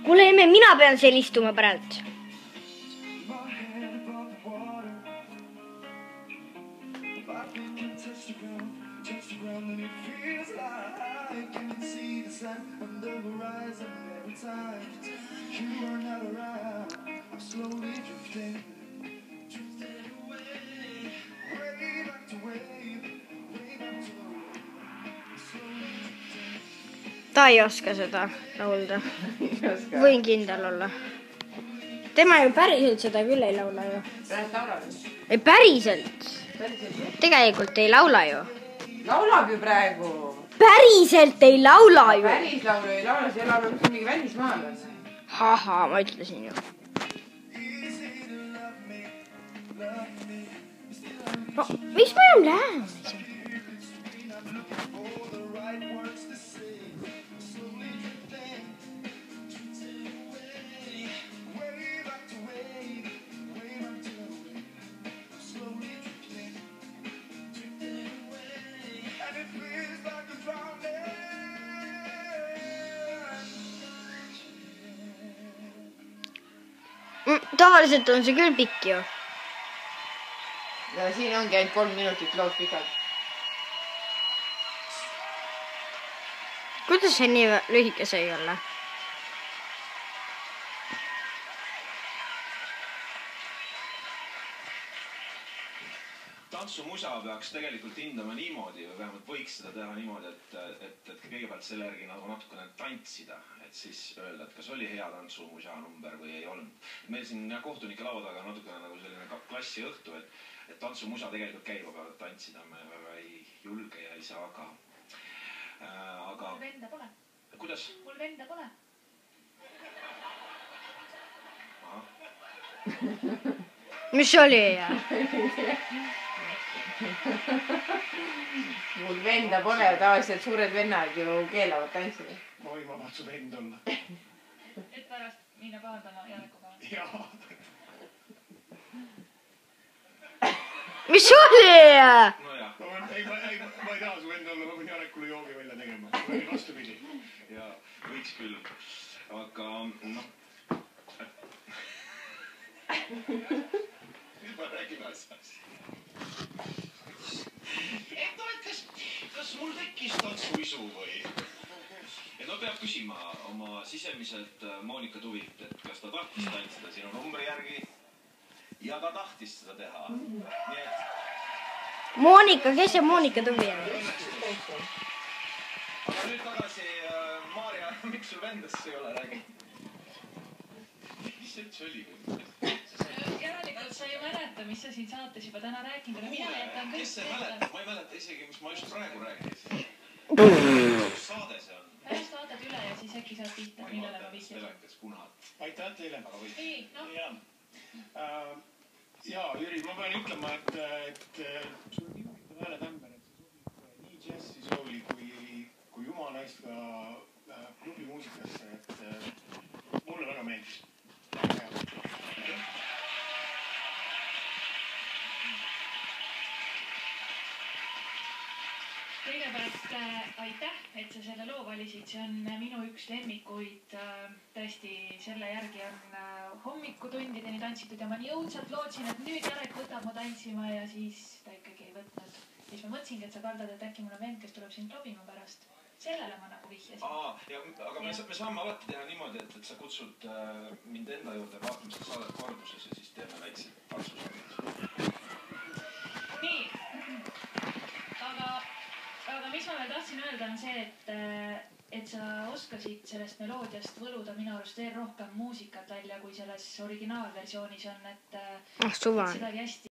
Kuule emme, mina pean seal istuma praegu. Ta ei oska seda laulda. Võin kindel olla. Tema ju päriselt seda küll ei laula ju. Ei päriselt. Tegelikult ei laula ju. Laulab ju praegu. Päriselt ei laula ju. Päris laulu ei laula, see laulab üks mingi välismaalane. Haha, ma ütlesin ju. No, mis me enam läheme siin? Tavaliselt on see küll pikk ju. Ja siin ongi ainult 3 minutit lood pikad. Kuidas see nii lühike sai olla? Tantsumusa peaks tegelikult hindama niimoodi, või vähemalt võiks seda teha niimoodi, et kõigepealt selle järgi nagu natukene tantsida, et siis öelda, et kas oli hea tantsumusa number või ei olnud. Meil siin kohtunike laua taga natukene nagu selline klassi õhtu, et tantsumusa tegelikult käib, aga tantsida me väga ei julge ja ei saa ka. Mul venda pole. Kuidas? Mul venda pole. Mis oli ja? Mul venda pole ja tavaliselt suured vennad ju keelavad tantsida. Oi, ma vaat su vend olla. Et pärast minna pahandama Janekuga. Jaa. Mis oli ja? No jah. Ma ei taha su vend olla, ma võin Janekule joogi välja tegema. Või vastupidi. Ja võiks küll. Aga noh. Nüüd ma räägin asjas. Kas mul tekkis tantsuisu või? Ja no peab küsima oma sisemiselt Monika Tuvilt, et kas ta tahtis tantsida sinu numbri järgi ja ta tahtis seda teha. Nii et... Monika, kes see Monika Tuvi on? Aga nüüd tagasi, Maarja, miks sul vendast ei ole räägi? Mis see üldse oli? Järelikult sa ei mäleta, mis sa siin saates juba täna rääkinud, aga mina jätan kõik. Kes see mäleta? Ma ei mäleta isegi, mis ma just praegu rääkisin. Saade see on. Pärast vaatad üle ja siis äkki saad pihta, millele ma vihjasin. Aitäh teile. Nii, noh. Ja, Jüri, ma pean ütlema, et sul on nii huvitav hääletämber, et see sobib nii džässi sooli kui jumalaist ka klubi muusikasse, et mulle väga meeldis. Kõigepealt aitäh, et sa selle loo valisid. See on minu üks lemmikuid. Tõesti, selle järgi on hommikutundideni tantsitud ja ma nii õudselt lootsin, et nüüd Jarek võtab mu tantsima ja siis ta ikkagi ei võtnud. Siis ma mõtlesingi, et sa kardad, et äkki mul on vend, kes tuleb sind klobima pärast. Sellele ma nagu vihjasin. Aga me saame alati teha niimoodi, et sa kutsud mind enda juurde vaatama seda saadet korduses ja siis teeme väikseid partsusarjad. Nii. Aga mis ma veel tahtsin öelda on see, et sa oskasid sellest meloodiast võluda minu arust veel rohkem muusikat välja, kui selles originaalversioonis on, et Suva. sedagi hästi